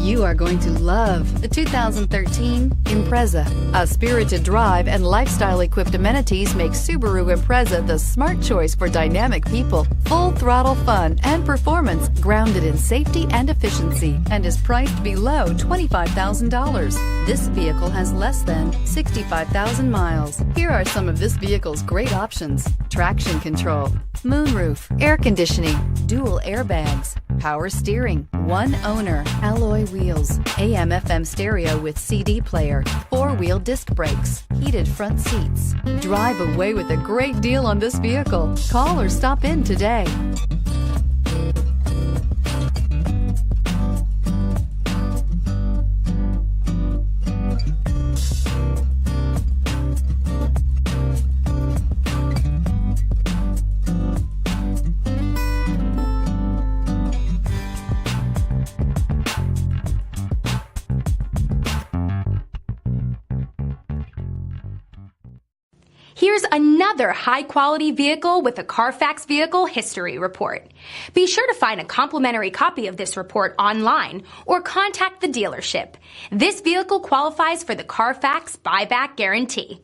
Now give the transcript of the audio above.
You are going to love the 2013 Impreza. A spirited drive and lifestyle-equipped amenities make Subaru Impreza the smart choice for dynamic people. Full throttle fun and performance grounded in safety and efficiency, and is priced below $25,000. This vehicle has less than 65,000 miles. Here are some of this vehicle's great options: traction control, moonroof, air conditioning, dual airbags, power steering, one owner, alloy wheels, AM/FM stereo with CD player, four-wheel disc brakes, heated front seats. Drive away with a great deal on this vehicle. Call or stop in today. Here's another high-quality vehicle with a CARFAX Vehicle History Report. Be sure to find a complimentary copy of this report online or contact the dealership. This vehicle qualifies for the CARFAX Buyback Guarantee.